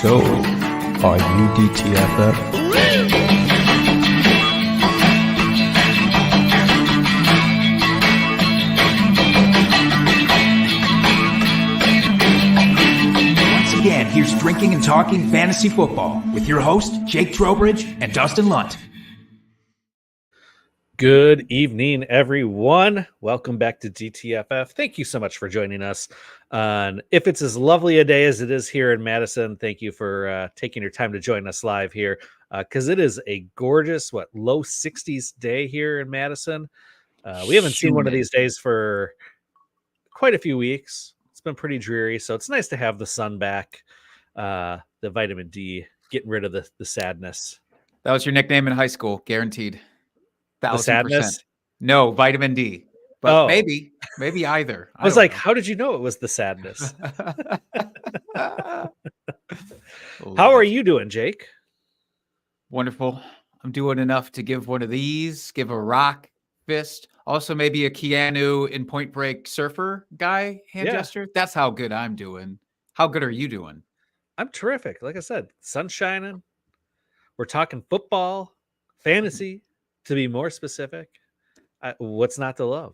So, are you DTFF? Once again, here's Drinking and Talking Fantasy Football with your host, Jake Trowbridge and Dustin Lunt. Good evening, everyone. Welcome back to DTFF. Thank you so much for joining us. If it's as lovely a day as it is here in Madison, thank you for taking your time to join us live here because it is a gorgeous, low 60s day here in Madison. We haven't seen one of these days for quite a few weeks. It's been pretty dreary, so it's nice to have the sun back, the vitamin D, getting rid of the sadness. That was your nickname in high school, guaranteed. 1,000%. No, vitamin D. But maybe either. I was like, how did you know it was the sadness? How are you doing, Jake? Wonderful. I'm doing enough to give one of these, give a rock fist. Also, maybe a Keanu in Point Break surfer guy hand gesture. That's how good I'm doing. How good are you doing? I'm terrific. Like I said, sun's shining. We're talking football, fantasy, to be more specific. What's not to love?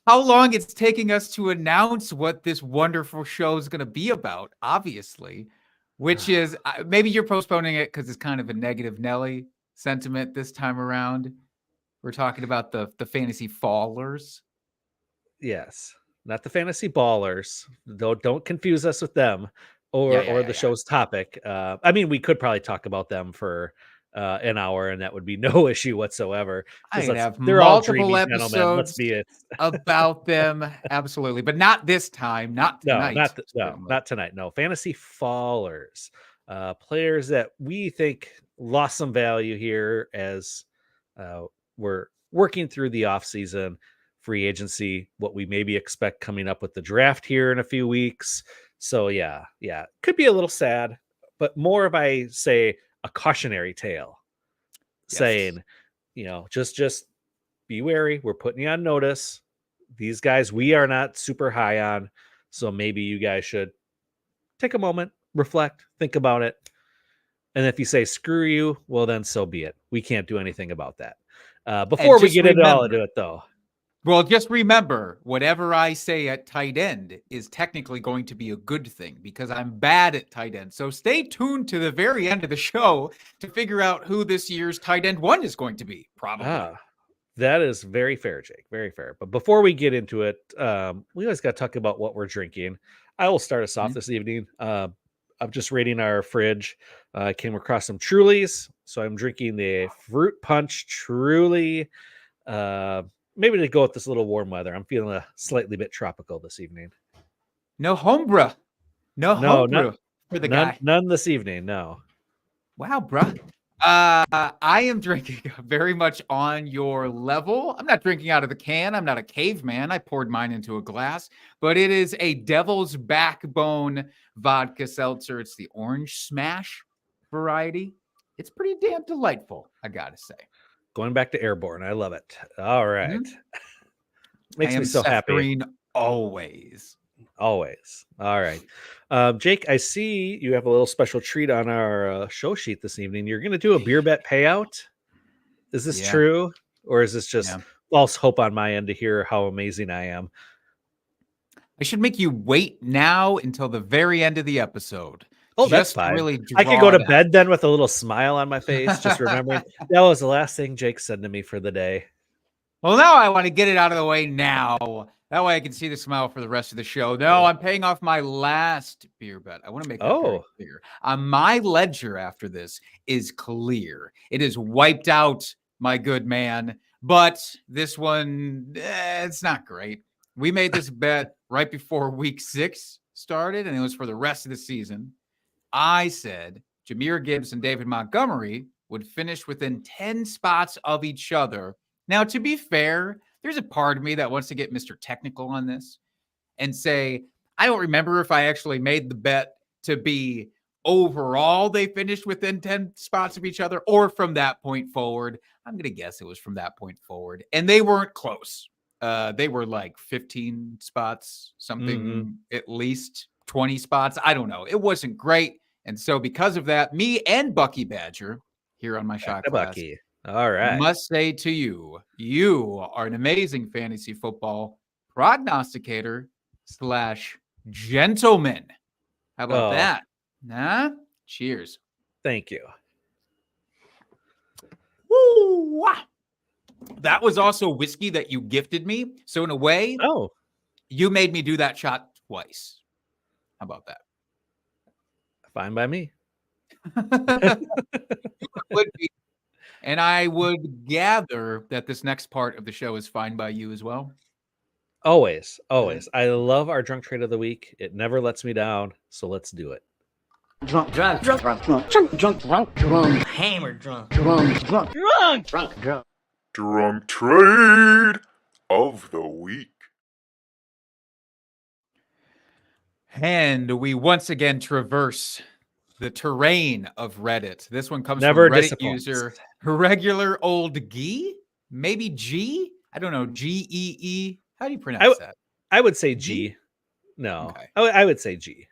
How long it's taking us to announce what this wonderful show is going to be about, obviously, which is maybe you're postponing it because it's kind of a negative Nelly sentiment this time around. We're talking about the fantasy fallers. Yes, not the fantasy ballers. Don't confuse us with them or the show's topic. I mean, we could probably talk about them for an hour, and that would be no issue whatsoever. I have they're all multiple dreamy episodes gentlemen. Let's be it. about them, absolutely, but not this time. Not tonight. Not tonight. No, fantasy fallers, players that we think lost some value here as we're working through the offseason, free agency, what we maybe expect coming up with the draft here in a few weeks. So yeah, could be a little sad, but more of I say a cautionary tale saying, just be wary. We're putting you on notice. These guys, we are not super high on. So maybe you guys should take a moment, reflect, think about it. And if you say, screw you, well, then so be it. We can't do anything about that. Before we get into it, though. Well, just remember, whatever I say at tight end is technically going to be a good thing because I'm bad at tight end. So stay tuned to the very end of the show to figure out who this year's tight end one is going to be, probably. That is very fair, Jake. Very fair. But before we get into it, we always got to talk about what we're drinking. I will start us off this evening. I'm just raiding our fridge. I came across some Trulies. So I'm drinking the Fruit Punch Truly. Maybe to go with this little warm weather. I'm feeling a slightly bit tropical this evening. No homebrew. No homebrew for the guy. None this evening, no. Wow, bruh. I am drinking very much on your level. I'm not drinking out of the can. I'm not a caveman. I poured mine into a glass, but it is a Devil's Backbone vodka seltzer. It's the Orange Smash variety. It's pretty damn delightful, I gotta say. Going back to Airborne. I love it. All right. Makes me so happy. Green always. All right. Jake, I see you have a little special treat on our show sheet this evening. You're going to do a beer bet payout. Is this true? Or is this just false hope on my end to hear how amazing I am? I should make you wait now until the very end of the episode. Oh, that's fine. Really I could go to bed then with a little smile on my face, just remembering that was the last thing Jake said to me for the day. Well, now I want to get it out of the way now. That way I can see the smile for the rest of the show. No, I'm paying off my last beer bet. I want to make that very clear. My ledger after this is clear. It is wiped out, my good man. But this one, it's not great. We made this bet right before week 6 started, and it was for the rest of the season. I said Jahmyr Gibbs and David Montgomery would finish within 10 spots of each other. Now, to be fair, there's a part of me that wants to get Mr. Technical on this and say, I don't remember if I actually made the bet to be overall they finished within 10 spots of each other or from that point forward. I'm going to guess it was from that point forward. And they weren't close. They were like 15 spots, something at least 20 spots. I don't know. It wasn't great. And so because of that, me and Bucky Badger here on my shot class Bucky. All right. must say to you, you are an amazing fantasy football prognosticator / gentleman. How about that? Nah? Cheers. Thank you. Woo! That was also whiskey that you gifted me. So in a way, you made me do that shot twice. How about that? Fine by me. Would be. And I would gather that this next part of the show is fine by you as well. Always. I love our drunk trade of the week. It never lets me down. So let's do it. Drunk, hammered, drunk. Drunk trade of the week. And we once again traverse the terrain of Reddit. This one comes Never from Reddit disappoints. user Regular Old Gee. Maybe G? I don't know. G-E-E. How do you pronounce that? I would say G. No. Okay. I would say G.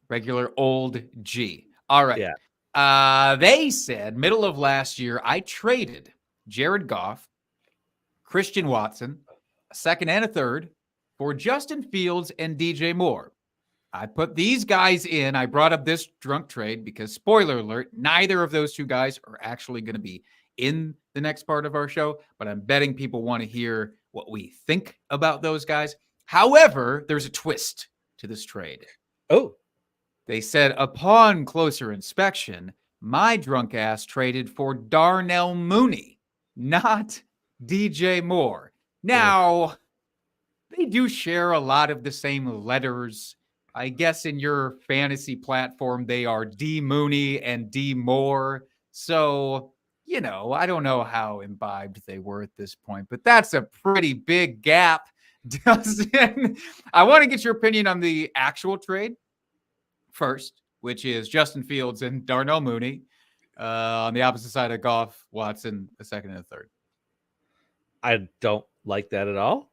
Regular Old G. All right. Yeah. They said middle of last year, I traded Jared Goff, Christian Watson, a second and a third for Justin Fields and DJ Moore. I put these guys in. I brought up this drunk trade because, spoiler alert, neither of those two guys are actually going to be in the next part of our show, but I'm betting people want to hear what we think about those guys. However, there's a twist to this trade. Oh. They said, upon closer inspection, my drunk ass traded for Darnell Mooney, not DJ Moore. Now, they do share a lot of the same letters. I guess in your fantasy platform, they are D Mooney and D Moore. So, you know, I don't know how imbibed they were at this point, but that's a pretty big gap. Dustin, I want to get your opinion on the actual trade first, which is Justin Fields and Darnell Mooney on the opposite side of Goff, Watson, a second and a third. I don't like that at all.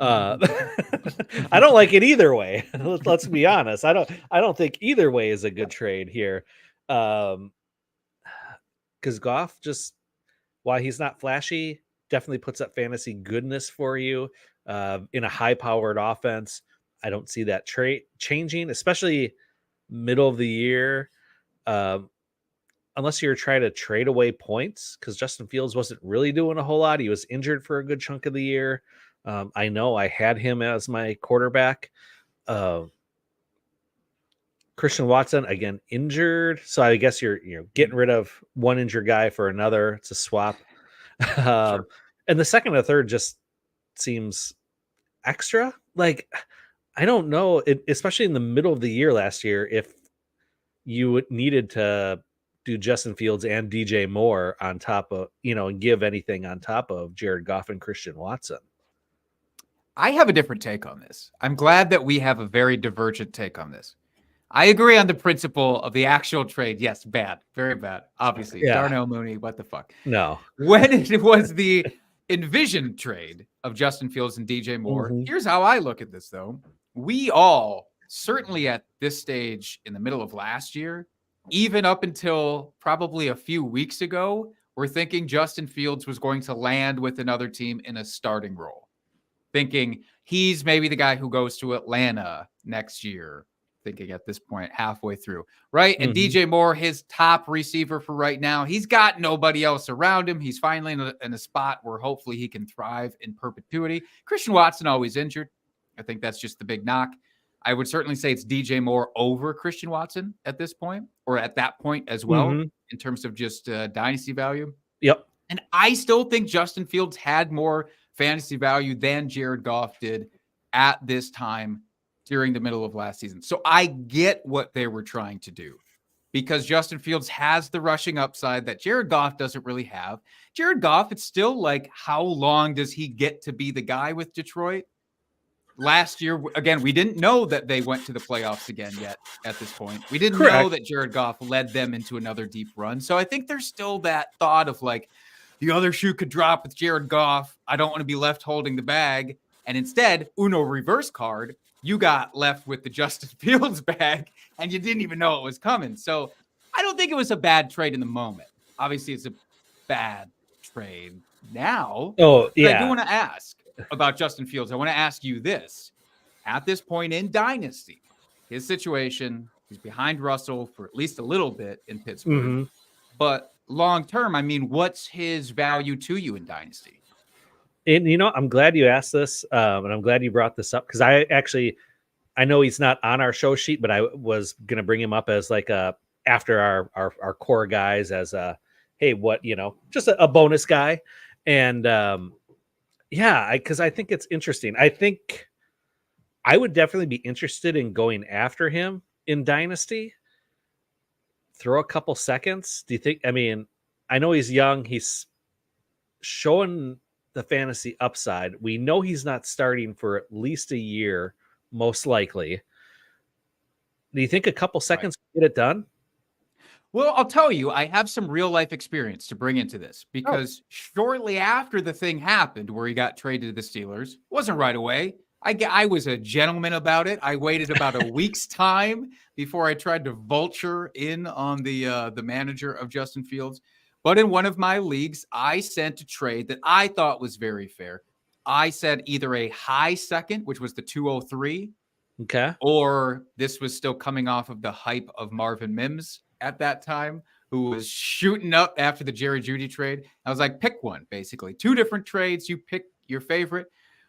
I don't like it either way. Let's be honest. I don't think either way is a good trade here. Because Goff, just while he's not flashy, definitely puts up fantasy goodness for you in a high-powered offense. I don't see that trade changing, especially middle of the year, unless you're trying to trade away points, because Justin Fields wasn't really doing a whole lot. He was injured for a good chunk of the year. I know I had him as my quarterback. Christian Watson, again, injured. So I guess you're getting rid of one injured guy for another. It's a swap. Sure. And the second and third just seems extra. Like, I don't know, especially in the middle of the year last year, if you needed to do Justin Fields and DJ Moore on top of, and give anything on top of Jared Goff and Christian Watson. I have a different take on this. I'm glad that we have a very divergent take on this. I agree on the principle of the actual trade. Yes, bad. Very bad. Obviously. Yeah. Darnell Mooney, what the fuck? No. When it was the envisioned trade of Justin Fields and DJ Moore, here's how I look at this, though. We all, certainly at this stage in the middle of last year, even up until probably a few weeks ago, were thinking Justin Fields was going to land with another team in a starting role. Thinking he's maybe the guy who goes to Atlanta next year, thinking at this point halfway through, right? And DJ Moore, his top receiver for right now, he's got nobody else around him. He's finally in a spot where hopefully he can thrive in perpetuity. Christian Watson always injured. I think that's just the big knock. I would certainly say it's DJ Moore over Christian Watson at this point, or at that point as well, in terms of just dynasty value. Yep. And I still think Justin Fields had more fantasy value than Jared Goff did at this time during the middle of last season. So I get what they were trying to do. because Justin Fields has the rushing upside that Jared Goff doesn't really have. Jared Goff, it's still like, how long does he get to be the guy with Detroit? Last year, again, we didn't know that they went to the playoffs again yet at this point. We didn't know that Jared Goff led them into another deep run. So I think there's still that thought of like, the other shoe could drop with Jared Goff. I don't want to be left holding the bag. And instead, Uno reverse card, you got left with the Justin Fields bag and you didn't even know it was coming. So I don't think it was a bad trade in the moment. Obviously, it's a bad trade now. Oh, yeah. I do want to ask about Justin Fields. I want to ask you this. At this point in Dynasty, his situation, he's behind Russell for at least a little bit in Pittsburgh. Mm-hmm. But long term, I mean, what's his value to you in Dynasty? And, I'm glad you asked this, and I'm glad you brought this up, because I know he's not on our show sheet, but I was going to bring him up as like after our core guys as hey, what, just a bonus guy. And because I think it's interesting. I think I would definitely be interested in going after him in Dynasty. Throw a couple seconds. Do you think, I know he's young. He's showing the fantasy upside. We know he's not starting for at least a year, most likely. Do you think a couple seconds can get it done? Well, I'll tell you, I have some real life experience to bring into this, because shortly after the thing happened where he got traded to the Steelers, wasn't right away. I was a gentleman about it. I waited about a week's time before I tried to vulture in on the manager of Justin Fields. But in one of my leagues, I sent a trade that I thought was very fair. I said either a high second, which was the 203, okay, or this was still coming off of the hype of Marvin Mims at that time, who was shooting up after the Jerry Jeudy trade. I was like, pick one, basically. 2 different trades. You pick your favorite.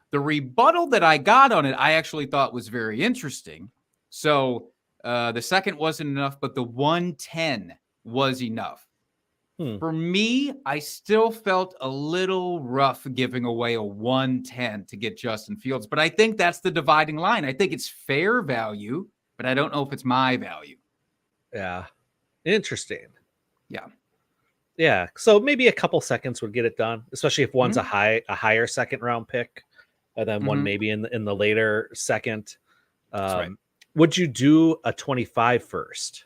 The rebuttal that I got on it, I actually thought was very interesting. So the second wasn't enough, but the 110 was enough. For me, I still felt a little rough giving away a 110 to get Justin Fields, but I think that's the dividing line. I think it's fair value, but I don't know if it's my value. Yeah. Interesting. Yeah. Yeah. So maybe a couple seconds would get it done, especially if one's a higher second round pick, and then one maybe in the later second. Right. Would you do a 25 first?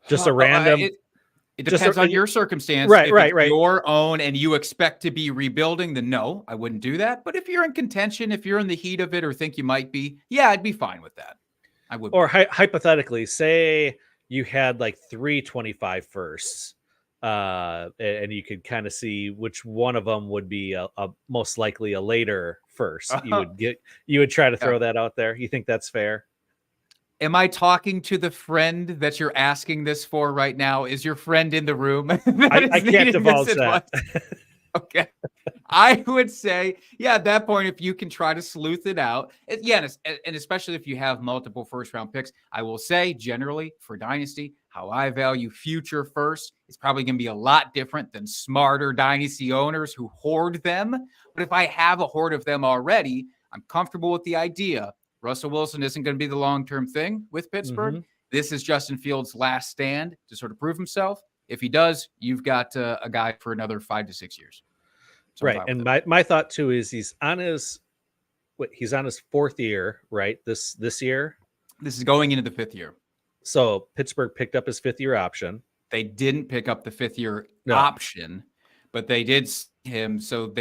Just a random. It depends on your circumstance. Right, if right, it's right. your own and you expect to be rebuilding, then no, I wouldn't do that. But if you're in contention, if you're in the heat of it or think you might be, yeah, I'd be fine with that. I would. Or hypothetically, say you had like 325 firsts, and you could kind of see which one of them would be a most likely a later first. You would try to throw that out there. You think that's fair? Am I talking to the friend that you're asking this for right now? Is your friend in the room? I can't divulge that. Okay. I would say, yeah, at that point, if you can try to sleuth it out, and especially if you have multiple first-round picks, I will say, generally, for Dynasty, how I value future first is probably going to be a lot different than smarter Dynasty owners who hoard them. But if I have a hoard of them already, I'm comfortable with the idea. Russell Wilson isn't going to be the long-term thing with Pittsburgh. This is Justin Fields' last stand to sort of prove himself. If he does, you've got a guy for another 5 to 6 years. So right. And my thought too is he's on his 4th year, right? This year. This is going into the 5th year. So Pittsburgh picked up his 5th year option. They didn't pick up the 5th year option, but they did him. So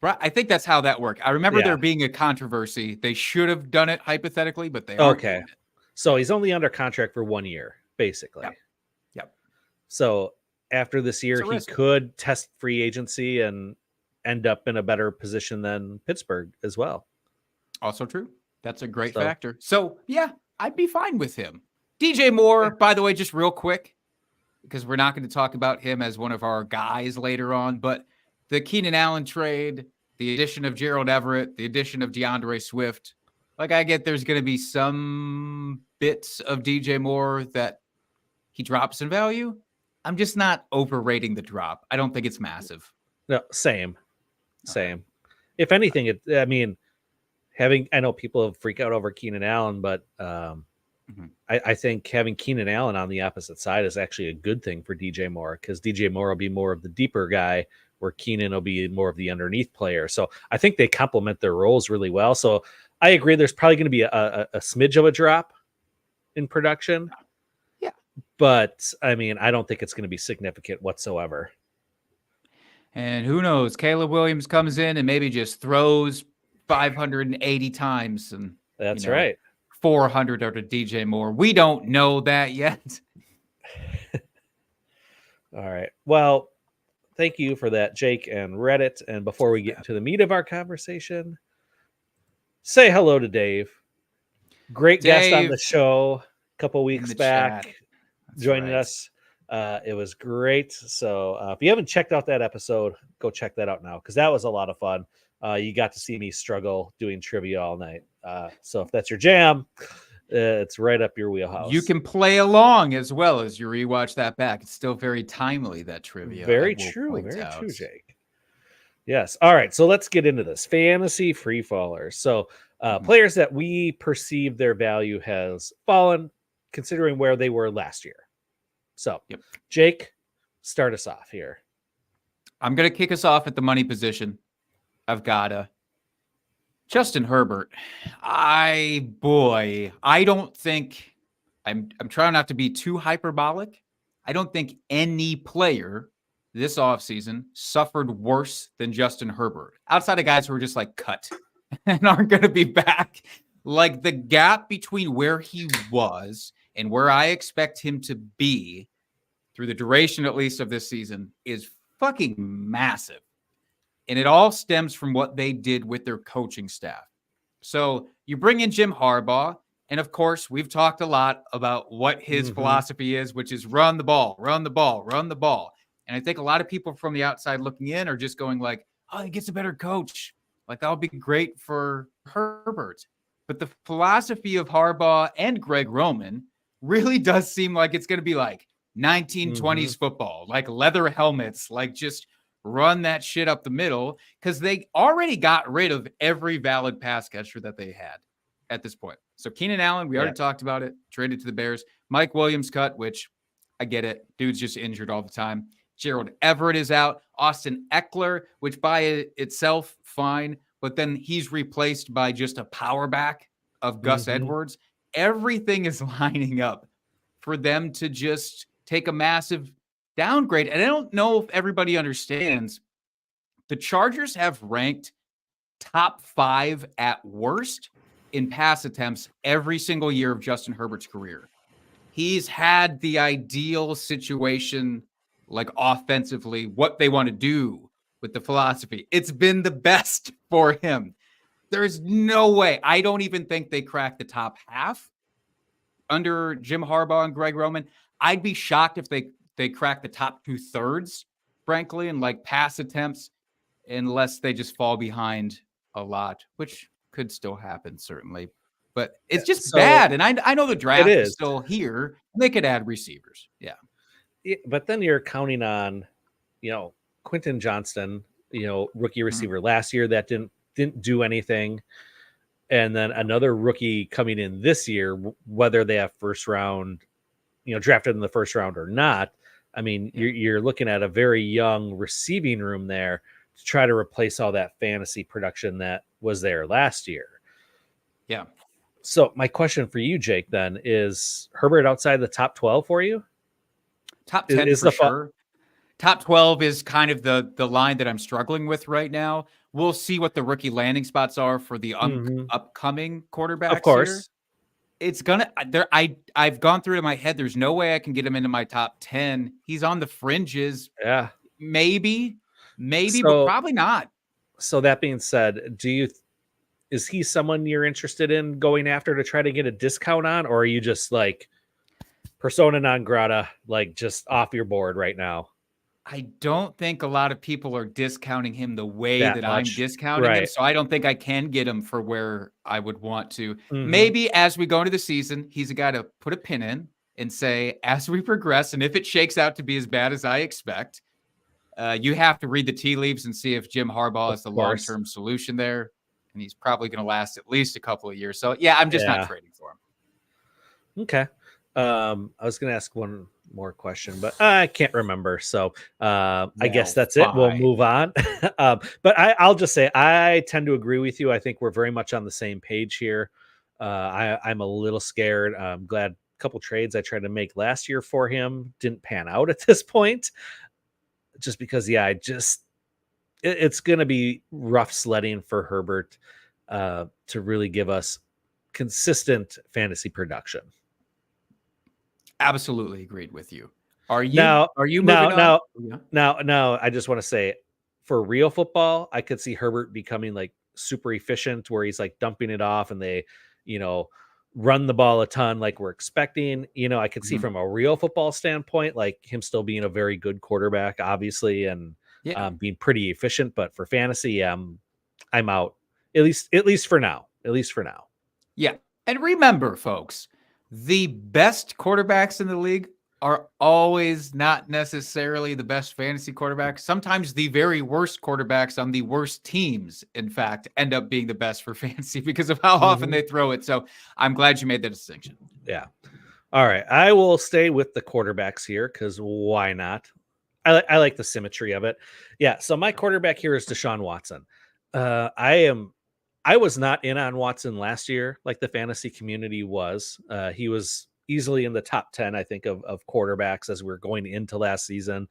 I think that's how that worked. I remember there being a controversy. They should have done it hypothetically, but they aren't doing it. So he's only under contract for 1 year, basically. Yep. So after this year, he could test free agency and end up in a better position than Pittsburgh as well. Also true. That's a great factor. So yeah, I'd be fine with him. DJ Moore, by the way, just real quick, because we're not going to talk about him as one of our guys later on, but the Keenan Allen trade, the addition of Gerald Everett, the addition of DeAndre Swift, like I get there's going to be some bits of DJ Moore that he drops in value. I'm just not overrating the drop. I don't think it's massive. No, same. If anything, I know people have freaked out over Keenan Allen, but I think having Keenan Allen on the opposite side is actually a good thing for DJ Moore, because DJ Moore will be more of the deeper guy, where Keenan will be more of the underneath player. So I think they complement their roles really well. So I agree. There's probably going to be a smidge of a drop in production. Yeah. But I mean, I don't think it's going to be significant whatsoever. And who knows? Caleb Williams comes in and maybe just throws 580 times. And that's right. 400 out of DJ Moore. We don't know that yet. All right. Well, thank you for that, Jake and Reddit. And before we get into the meat of our conversation, say hello to Dave. Great guest on the show a couple weeks back, joining us. It was great. So if you haven't checked out that episode, go check that out now, because that was a lot of fun. You got to see me struggle doing trivia all night. So if that's your jam, it's right up your wheelhouse. You can play along as well as you rewatch that back. It's still very timely, that trivia. Very true, Jake. Yes. All right. So let's get into this. Fantasy Freefallers. So players that we perceive their value has fallen considering where they were last year. So, Jake, start us off here. I'm going to kick us off at the money position. I've got Justin Herbert. I don't think I'm trying not to be too hyperbolic. I don't think any player this offseason suffered worse than Justin Herbert, outside of guys who are just like cut and aren't going to be back. Like, the gap between where he was and where I expect him to be through the duration, at least, of this season is fucking massive. And it all stems from what they did with their coaching staff. So you bring in Jim Harbaugh, and of course, we've talked a lot about what his philosophy is, which is run the ball, run the ball, run the ball. And I think a lot of people from the outside looking in are just going like, oh, he gets a better coach. Like, that'll be great for Herbert. But the philosophy of Harbaugh and Greg Roman really does seem like it's going to be like 1920s football, like leather helmets, like just run that shit up the middle, because they already got rid of every valid pass catcher that they had at this point. So Keenan Allen, we already talked about it, traded to the Bears. Mike Williams cut, which I get it. Dude's just injured all the time. Gerald Everett is out. Austin Eckler, which by itself, fine. But then he's replaced by just a power back of Gus Edwards. Everything is lining up for them to just take a massive downgrade. And I don't know if everybody understands, the Chargers have ranked top 5 at worst in pass attempts every single year of Justin Herbert's career. He's had the ideal situation, like offensively, what they want to do with the philosophy. It's been the best for him. There's no way. I don't even think they cracked the top half under Jim Harbaugh and Greg Roman. I'd be shocked if they crack the top 2/3, frankly, in like pass attempts, unless they just fall behind a lot, which could still happen, certainly. But it's just bad. And I know the draft is still here. They could add receivers. Yeah. But then you're counting on, Quentin Johnston, rookie receiver last year that didn't do anything. And then another rookie coming in this year, whether they have first round, drafted in the first round or not. I mean, you're looking at a very young receiving room there to try to replace all that fantasy production that was there last year. Yeah. So my question for you, Jake, then, is Herbert outside the top 12 for you? Top 10 is for sure. Top 12 is kind of the line that I'm struggling with right now. We'll see what the rookie landing spots are for the upcoming quarterbacks. Of course. Here. It's gonna there. I've gone through it in my head. There's no way I can get him into my top 10. He's on the fringes. Yeah. Maybe, but probably not. So that being said, is he someone you're interested in going after to try to get a discount on, or are you just like persona non grata, like just off your board right now? I don't think a lot of people are discounting him the way that I'm discounting him. So I don't think I can get him for where I would want to. Maybe as we go into the season, he's a guy to put a pin in and say, as we progress, and if it shakes out to be as bad as I expect, you have to read the tea leaves and see if Jim Harbaugh is the long-term solution there. And he's probably going to last at least a couple of years. So, yeah, I'm just not trading for him. Okay. I was going to ask one more question, but I can't remember. So I guess that's it. We'll fine. move on. But I'll just say I tend to agree with you. I think we're very much on the same page here. I'm a little scared. I'm glad a couple trades I tried to make last year for him didn't pan out at this point. Just because, it's going to be rough sledding for Herbert to really give us consistent fantasy production. Absolutely agreed with you. Are you Now, moving now, on? now, Yeah. now, I just want to say, for real football, I could see Herbert becoming like super efficient, where he's like dumping it off, and they, you know, run the ball a ton, like we're expecting. I could see Mhm. from a real football standpoint, like him still being a very good quarterback, obviously, and Yeah. being pretty efficient. But for fantasy, I'm out. At least for now. At least for now. Yeah. And remember, folks, the best quarterbacks in the league are always not necessarily the best fantasy quarterbacks. Sometimes the very worst quarterbacks on the worst teams, in fact, end up being the best for fantasy because of how often they throw it. So I'm glad you made the distinction. Yeah. All right. I will stay with the quarterbacks here because why not? I like the symmetry of it. Yeah. So my quarterback here is Deshaun Watson. I was not in on Watson last year like the fantasy community was. He was easily in the top 10, I think, of quarterbacks as we were going into last season.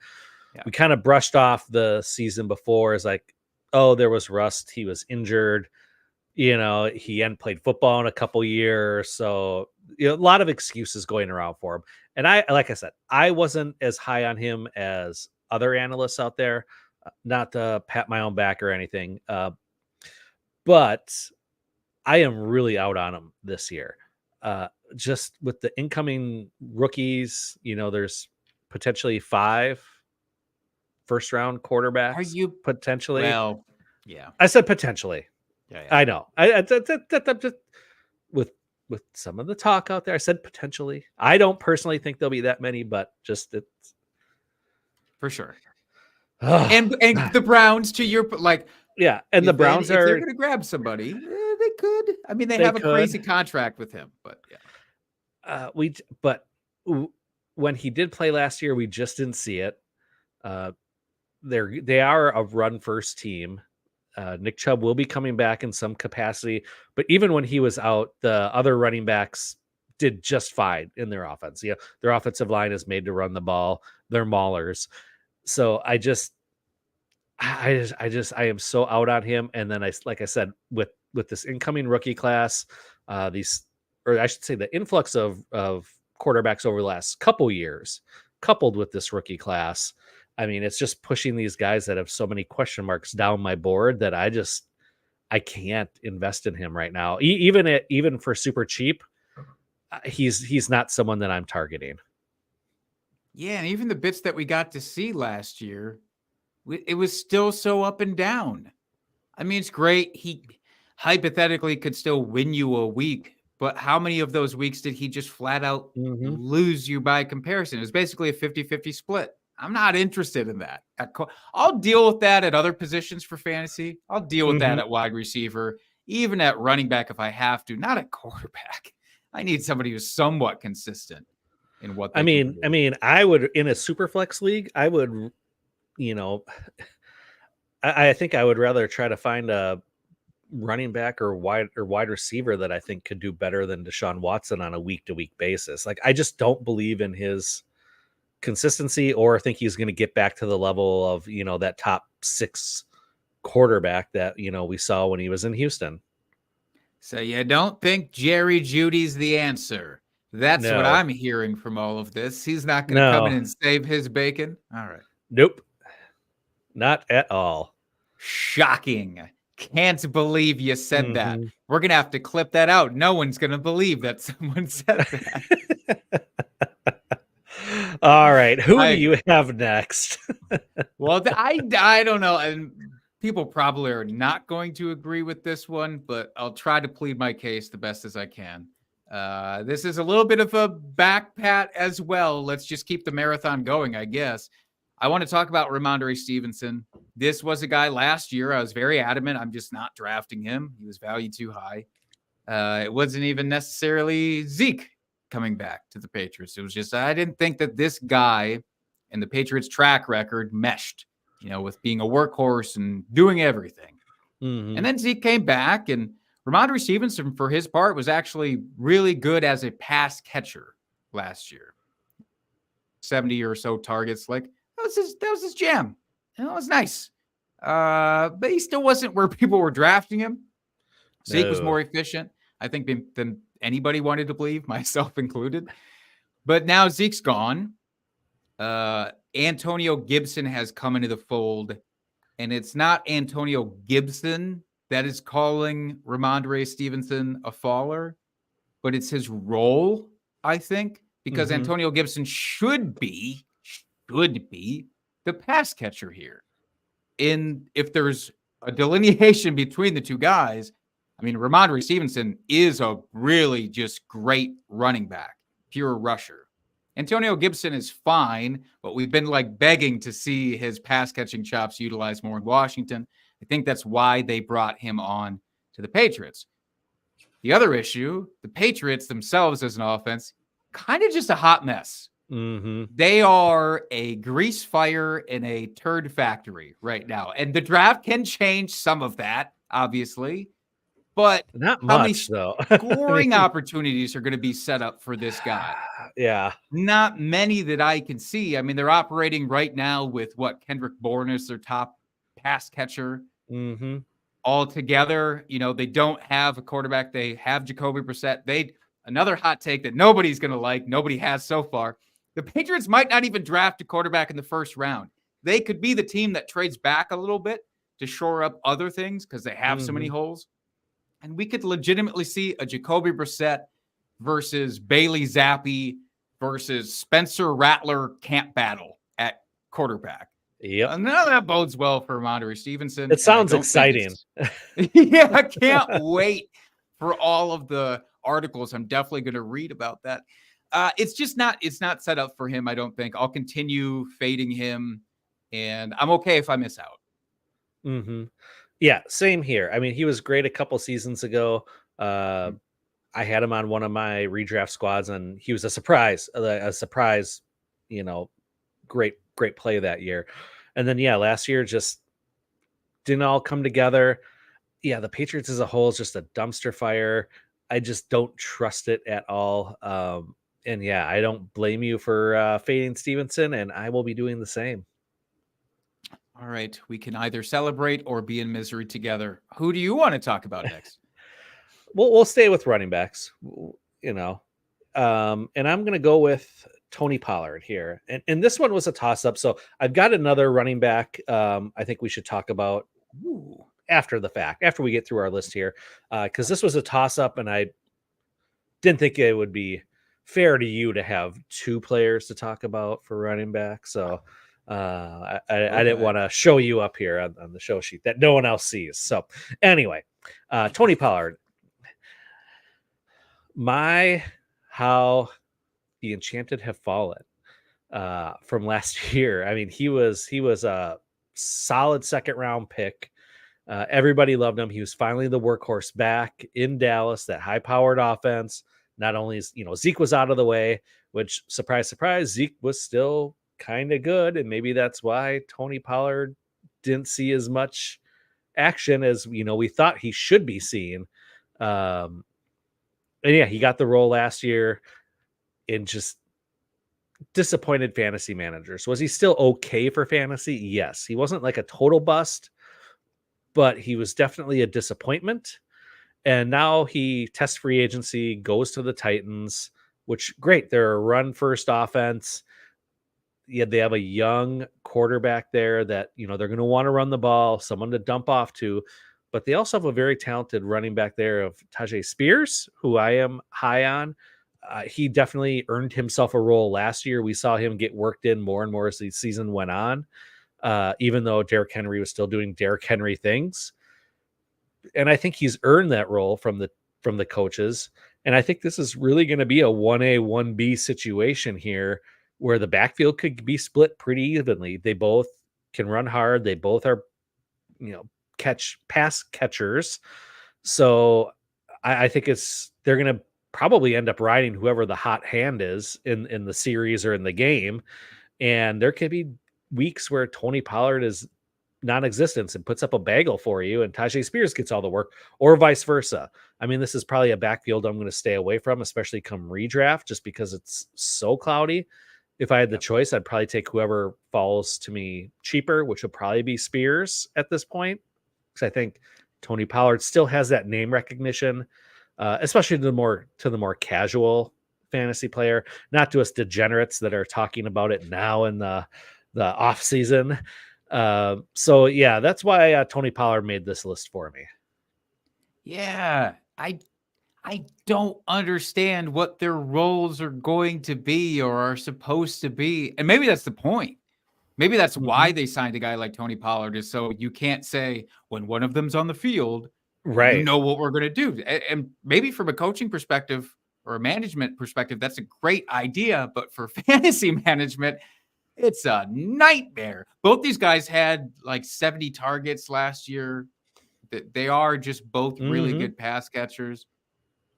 Yeah. We kind of brushed off the season before as like, oh, there was rust. He was injured. He hadn't played football in a couple years. So, a lot of excuses going around for him. And like I said, I wasn't as high on him as other analysts out there, not to pat my own back or anything. But I am really out on him this year. Just with the incoming rookies, there's potentially 5 first round quarterbacks. Are you potentially? Well, yeah. I said potentially. Yeah. I know. I just with some of the talk out there, I said potentially. I don't personally think there'll be that many, but just it's For sure. oh, And the Browns, to your like, yeah, and the Browns if they're are going to grab somebody, they could. I mean, they They have a crazy could. contract with him, but yeah. When he did play last year, we just didn't see it. They are a run first team. Nick Chubb will be coming back in some capacity, but even when he was out, the other running backs did just fine in their offense. Their offensive line is made to run the ball. They're maulers. So I am so out on him. And then like I said, with this incoming rookie class, or I should say the influx of quarterbacks over the last couple years, coupled with this rookie class, I mean, it's just pushing these guys that have so many question marks down my board that I can't invest in him right now. Even for super cheap, he's not someone that I'm targeting. Yeah, and even the bits that we got to see last year, it was still so up and down. I mean, it's great. He hypothetically could still win you a week, but how many of those weeks did he just flat out lose you by comparison? It was basically a 50-50 split. I'm not interested in that. I'll deal with that at other positions for fantasy. I'll deal with that at wide receiver, even at running back if I have to, not at quarterback. I need somebody who's somewhat consistent in what they can do. I would, in a super flex league, I would, I think I would rather try to find a running back or wide receiver that I think could do better than Deshaun Watson on a week to week basis. Like, I just don't believe in his consistency or think he's going to get back to the level of, that top 6 quarterback that, we saw when he was in Houston. So you don't think Jerry Jeudy's the answer? That's what I'm hearing from all of this. He's not going to come in and save his bacon. All right. Nope. Not at all. Shocking. Can't believe you said that. We're going to have to clip that out. No one's going to believe that someone said that. All right. Who do you have next? Well, I don't know. And people probably are not going to agree with this one, but I'll try to plead my case the best as I can. This is a little bit of a back pat as well. Let's just keep the marathon going, I guess. I want to talk about Ramondre Stevenson. This was a guy last year. I was very adamant. I'm just not drafting him. He was valued too high. It wasn't even necessarily Zeke coming back to the Patriots. It was just, I didn't think that this guy and the Patriots track record meshed, with being a workhorse and doing everything. Mm-hmm. And then Zeke came back, and Ramondre Stevenson, for his part, was actually really good as a pass catcher last year. 70 or so targets. Like, that was his jam. It was nice. But he still wasn't where people were drafting him. Zeke was more efficient, I think, than anybody wanted to believe, myself included. But now Zeke's gone. Antonio Gibson has come into the fold, and it's not Antonio Gibson that is calling Ramondre Stevenson a faller, but it's his role, I think, because Antonio Gibson should be the pass catcher here. If there's a delineation between the two guys, I mean, Ramondre Stevenson is a really just great running back, pure rusher. Antonio Gibson is fine, but we've been begging to see his pass catching chops utilized more in Washington. I think that's why they brought him on to the Patriots. The other issue, the Patriots themselves as an offense, kind of just a hot mess. Mm-hmm. They are a grease fire in a turd factory right now. And the draft can change some of that, obviously. But not how many much, though. scoring opportunities are going to be set up for this guy? Yeah. Not many that I can see. I mean, they're operating right now with Kendrick Bourne is their top pass catcher. Mm-hmm. Altogether, they don't have a quarterback. They have Jacoby Brissett. Another hot take that nobody's going to like. Nobody has so far. The Patriots might not even draft a quarterback in the first round. They could be the team that trades back a little bit to shore up other things because they have so many holes. And we could legitimately see a Jacoby Brissett versus Bailey Zappi versus Spencer Rattler camp battle at quarterback. Yep. None of that bodes well for Ramondre Stevenson. It sounds exciting. Yeah, I can't wait for all of the articles. I'm definitely going to read about that. It's not set up for him, I don't think. I'll continue fading him, and I'm okay if I miss out. Mm-hmm. Yeah, same here. I mean, he was great a couple seasons ago. I had him on one of my redraft squads, and he was a surprise, great play that year. And then, last year just didn't all come together. Yeah, the Patriots as a whole is just a dumpster fire. I just don't trust it at all. And I don't blame you for fading Stevenson, and I will be doing the same. All right, we can either celebrate or be in misery together. Who do you want to talk about next? We'll stay with running backs, and I'm going to go with Tony Pollard here. And this one was a toss-up, so I've got another running back I think we should talk about after the fact, after we get through our list here, because this was a toss-up, and I didn't think it would be fair to you to have two players to talk about for running back, so I didn't want to show you up here on the show sheet that no one else sees. So anyway, Tony Pollard, how the enchanted have fallen from last year. I mean, he was a solid second round pick. Everybody loved him. He was finally the workhorse back in Dallas, that high powered offense. Not only is, Zeke was out of the way, which surprise, surprise, Zeke was still kind of good. And maybe that's why Tony Pollard didn't see as much action as, we thought he should be seeing. And he got the role last year in just disappointed fantasy managers. Was he still okay for fantasy? Yes. He wasn't like a total bust, but he was definitely a disappointment. And now he tests free agency, goes to the Titans, which great. They're a run first offense. Yeah, they have a young quarterback there that, they're going to want to run the ball, someone to dump off to, but they also have a very talented running back there of Tajay Spears, who I am high on. He definitely earned himself a role last year. We saw him get worked in more and more as the season went on, even though Derrick Henry was still doing Derrick Henry things. And I think he's earned that role from the coaches. And I think this is really going to be a 1A, 1B situation here where the backfield could be split pretty evenly. They both can run hard. They both are, pass catchers. So I think they're going to probably end up riding whoever the hot hand is in the series or in the game. And there could be weeks where Tony Pollard is non-existence and puts up a bagel for you, and Tajay Spears gets all the work, or vice versa. I mean, this is probably a backfield I'm going to stay away from, especially come redraft, just because it's so cloudy. If I had the choice, I'd probably take whoever falls to me cheaper, which would probably be Spears at this point, because I think Tony Pollard still has that name recognition, especially to the more casual fantasy player, not to us degenerates that are talking about it now in the off season. So yeah, that's why Tony Pollard made this list for me. Yeah, I don't understand what their roles are going to be or are supposed to be. And maybe that's the point. Maybe that's why they signed a guy like Tony Pollard, is so you can't say when one of them's on the field, right? You know what we're going to do. And maybe from a coaching perspective or a management perspective, that's a great idea. But for fantasy management, it's a nightmare. Both these guys had like 70 targets last year. They are just both really good pass catchers.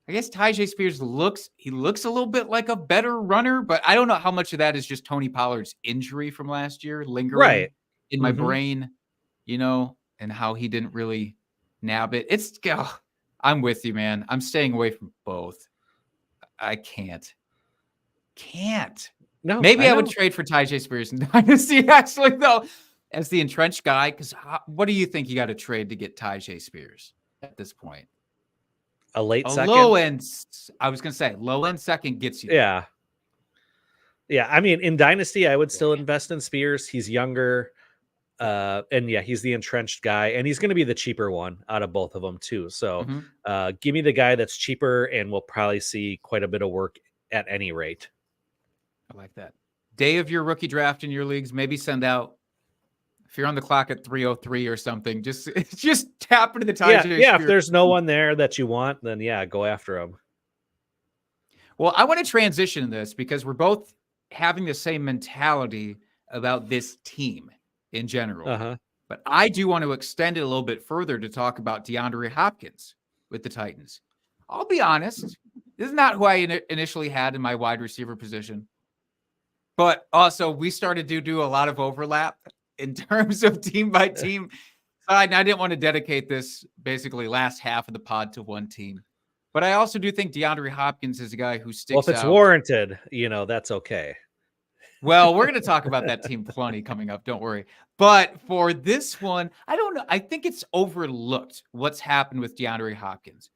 I guess Tajay Spears looks a little bit like a better runner, but I don't know how much of that is just Tony Pollard's injury from last year lingering in my brain, and how he didn't really nab it. I'm with you, man. I'm staying away from both. I can't. No, maybe I would trade for Tajay Spears in Dynasty, actually, though, as the entrenched guy. Because what do you think you got to trade to get Tajay Spears at this point? A late second? Low end. I was going to say low end second gets you. Yeah. Yeah. I mean, in Dynasty, I would still invest in Spears. He's younger. And yeah, he's the entrenched guy, and he's going to be the cheaper one out of both of them too. So give me the guy that's cheaper, and we'll probably see quite a bit of work at any rate. I like that. Day of your rookie draft in your leagues, maybe send out, if you're on the clock at 3:03 or something, just tap into the Tajay. Yeah, if there's no one there that you want, then yeah, go after him. Well, I want to transition this because we're both having the same mentality about this team in general. But I do want to extend it a little bit further to talk about DeAndre Hopkins with the Titans. I'll be honest, this is not who I initially had in my wide receiver position. But also, we started to do a lot of overlap in terms of team by team. I didn't want to dedicate this basically last half of the pod to one team. But I also do think DeAndre Hopkins is a guy who sticks out. Well, if it's warranted, that's okay. Well, we're going to talk about that team plenty coming up. Don't worry. But for this one, I don't know. I think it's overlooked what's happened with DeAndre Hopkins.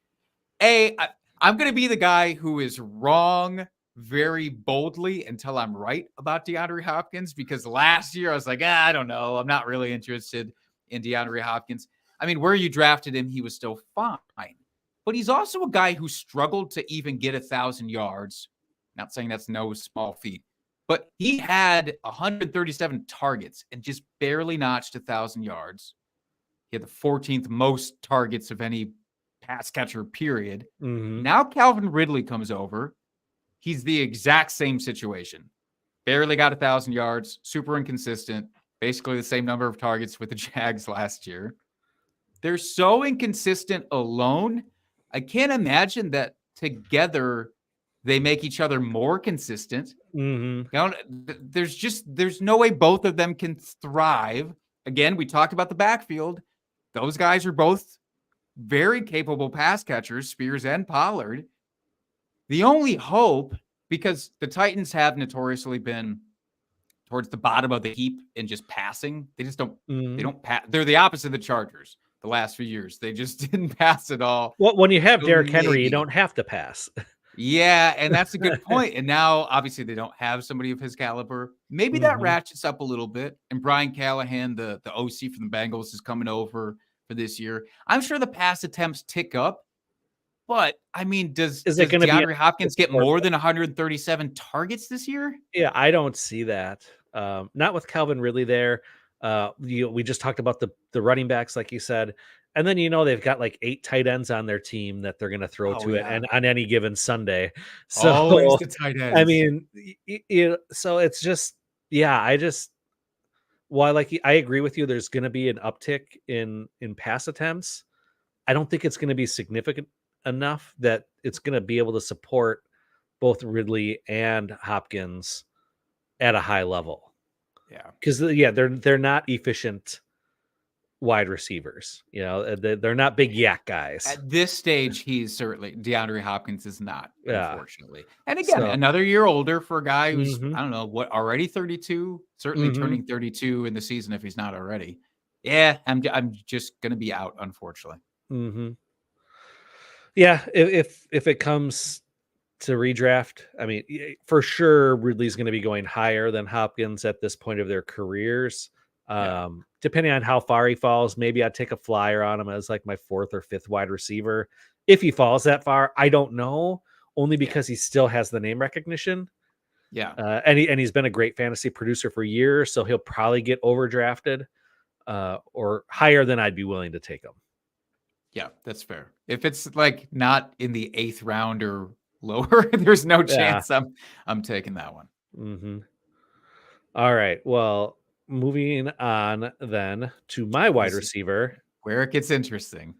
I'm going to be the guy who is wrong very boldly until I'm right about DeAndre Hopkins, because last year I was like, I don't know. I'm not really interested in DeAndre Hopkins. I mean, where you drafted him, he was still fine. But he's also a guy who struggled to even get 1,000 yards. Not saying that's no small feat. But he had 137 targets and just barely notched 1,000 yards. He had the 14th most targets of any pass catcher, period. Now Calvin Ridley comes over. He's the exact same situation. Barely got 1,000 yards, super inconsistent, basically the same number of targets with the Jags last year. They're so inconsistent alone. I can't imagine that together they make each other more consistent. There's no way both of them can thrive. Again, we talked about the backfield. Those guys are both very capable pass catchers, Spears and Pollard. The only hope, because the Titans have notoriously been towards the bottom of the heap in just passing. They just don't, they don't pass. They're the opposite of the Chargers the last few years. They just didn't pass at all. Well, when you have Derrick Henry, you don't have to pass. Yeah, and that's a good point. And now, obviously, they don't have somebody of his caliber. Maybe that ratchets up a little bit. And Brian Callahan, the OC from the Bengals, is coming over for this year. I'm sure the pass attempts tick up. But, I mean, does DeAndre Hopkins get more than 137 targets this year? Yeah, I don't see that. Not with Calvin Ridley there. We just talked about the running backs, like you said. And then, they've got like 8 tight ends on their team that they're going to throw to it and on any given Sunday. So, always the tight ends. I mean, so it's just, I agree with you. There's going to be an uptick in pass attempts. I don't think it's going to be significant enough that it's going to be able to support both Ridley and Hopkins at a high level. Yeah. Because they're not efficient wide receivers. They're not big yak guys. At this stage, he's certainly DeAndre Hopkins is not, unfortunately. And again, So- another year older for a guy who's Mhm. I don't know what already 32, certainly Mhm. turning 32 in the season if he's not already. Yeah, I'm just gonna be out, unfortunately. Mm-hmm. Yeah, if it comes to redraft, I mean, for sure, Ridley's going to be going higher than Hopkins at this point of their careers. Yeah. Depending on how far he falls, maybe I'd take a flyer on him as like my 4th or 5th wide receiver. If he falls that far, I don't know, only because he still has the name recognition. Yeah. And he's been a great fantasy producer for years, so he'll probably get overdrafted or higher than I'd be willing to take him. Yeah, that's fair. If it's like not in the 8th round or lower, there's no chance I'm taking that one. Mm-hmm. All right. Well, moving on then to my wide receiver. Where it gets interesting.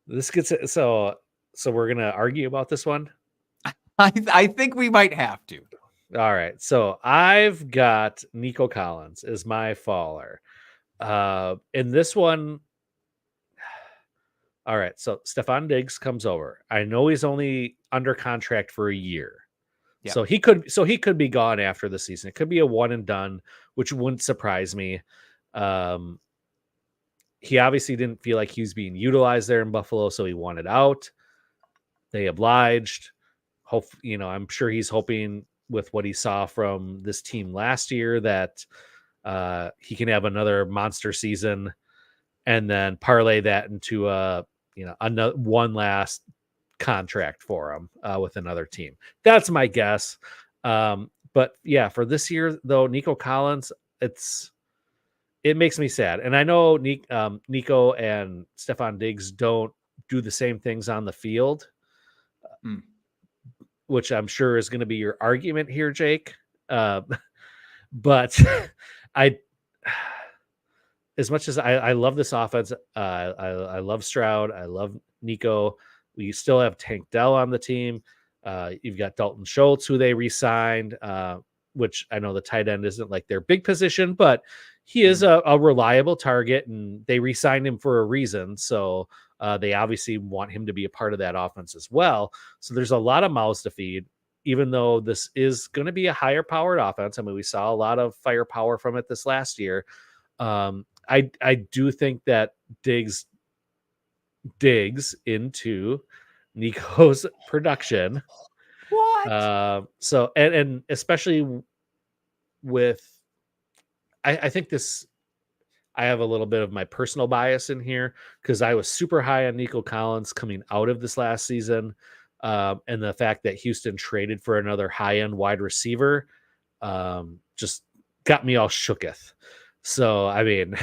This gets so we're gonna argue about this one. I think we might have to. All right. So I've got Nico Collins as my faller. In this one. All right. So Stephon Diggs comes over. I know he's only under contract for a year. Yeah. So he could be gone after the season. It could be a one and done, which wouldn't surprise me. He obviously didn't feel like he was being utilized there in Buffalo, so he wanted out. They obliged. I'm sure he's hoping with what he saw from this team last year that he can have another monster season and then parlay that into another one last contract for him with another team. That's my guess. But yeah, for this year though, Nico Collins, it makes me sad. And I know Nico and Stephon Diggs don't do the same things on the field, which I'm sure is going to be your argument here, Jake. But as much as I love this offense, I love Stroud, I love Nico. We still have Tank Dell on the team. You've got Dalton Schultz, who they re-signed, which I know the tight end isn't like their big position, but he is a reliable target, and they re-signed him for a reason. So they obviously want him to be a part of that offense as well. So there's a lot of mouths to feed, even though this is going to be a higher powered offense. I mean, we saw a lot of firepower from it this last year. I do think that Diggs into Nico's production. What? So and especially with, I think this, I have a little bit of my personal bias in here because I was super high on Nico Collins coming out of this last season. And the fact that Houston traded for another high-end wide receiver just got me all shooketh. So, I mean,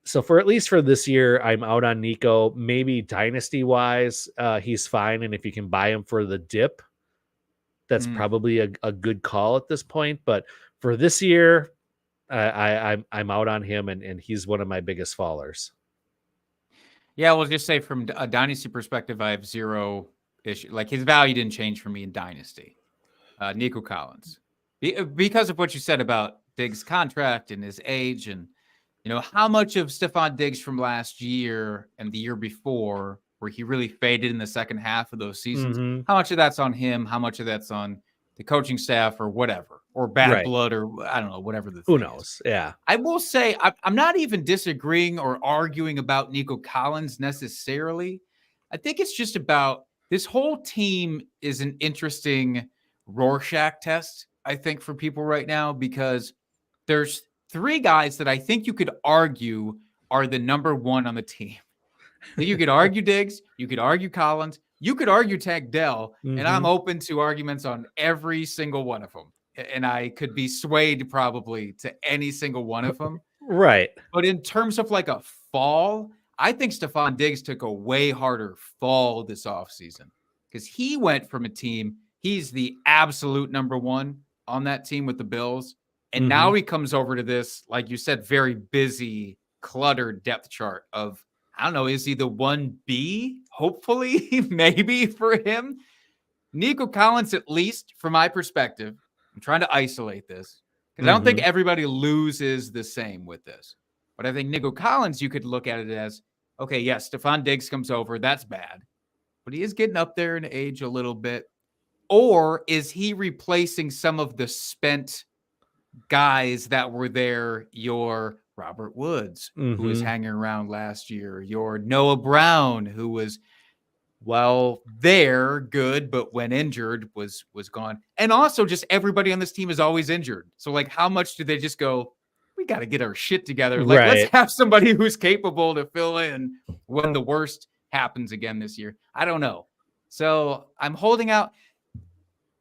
so for at least for this year, I'm out on Nico. Maybe dynasty-wise, he's fine. And if you can buy him for the dip, that's probably a good call at this point. But for this year, I'm out on him, and he's one of my biggest fallers. Yeah, we'll just say from a dynasty perspective, I have zero issue. Like his value didn't change for me in dynasty. Nico Collins, because of what you said about Diggs' contract and his age, and how much of Stephon Diggs from last year and the year before, where he really faded in the second half of those seasons, how much of that's on him? How much of that's on the coaching staff or whatever, or bad blood, or I don't know, whatever the thing Who knows? is. Yeah. I will say I'm not even disagreeing or arguing about Nico Collins necessarily. I think it's just about this whole team is an interesting Rorschach test, I think, for people right now, because there's three guys that I think you could argue are the number one on the team. You could argue Diggs, you could argue Collins, you could argue Tank Dell, and I'm open to arguments on every single one of them. And I could be swayed probably to any single one of them. Right. But in terms of like a fall, I think Stephon Diggs took a way harder fall this offseason because he went from a team, he's the absolute number one on that team with the Bills. And now he comes over to this, like you said, very busy, cluttered depth chart of I don't know, is he the 1B? Hopefully, maybe for him. Nico Collins, at least from my perspective, I'm trying to isolate this because I don't think everybody loses the same with this. But I think Nico Collins, you could look at it as, okay, yes, Stephon Diggs comes over. That's bad. But he is getting up there in age a little bit. Or is he replacing some of the spent guys that were there? Your Robert Woods, who was hanging around last year. Your Noah Brown, who was, well, there, good, but when injured, was gone. And also just everybody on this team is always injured. So, like, how much do they just go, we got to get our shit together. Like, let's have somebody who's capable to fill in when the worst happens again this year. I don't know. So I'm holding out.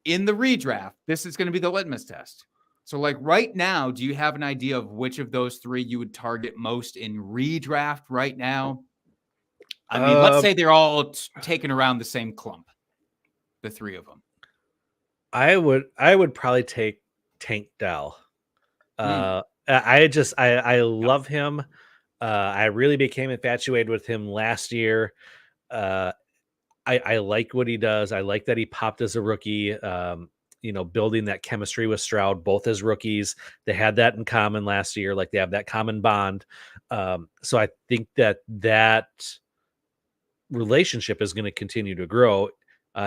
In the redraft, this is going to be the litmus test. So, like, right now, do you have an idea of which of those three you would target most in redraft right now? I mean, let's say they're all taken around the same clump, the three of them. I would probably take Tank Dell. I love him. I really became infatuated with him last year. I like what he does. I like that he popped as a rookie, building that chemistry with Stroud, both as rookies. They had that in common last year. Like, they have that common bond. So I think that relationship is going to continue to grow.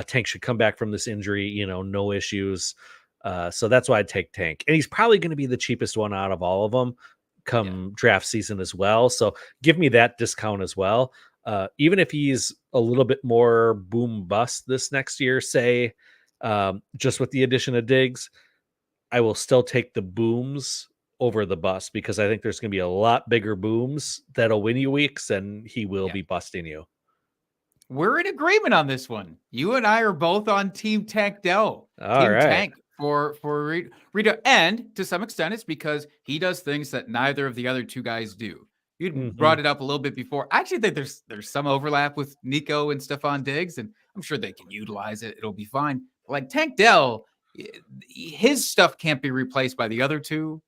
Tank should come back from this injury, no issues. So that's why I'd take Tank. And he's probably going to be the cheapest one out of all of them come draft season as well. So give me that discount as well. Even if he's a little bit more boom bust this next year, say, just with the addition of Diggs, I will still take the booms over the bust because I think there's going to be a lot bigger booms that'll win you weeks and he will be busting you. We're in agreement on this one. You and I are both on Team Tank Dell. All right. Tank for Rita. And to some extent, it's because he does things that neither of the other two guys do. You brought it up a little bit before. I actually think there's some overlap with Nico and Stephon Diggs, and I'm sure they can utilize it. It'll be fine. Like Tank Dell, his stuff can't be replaced by the other two,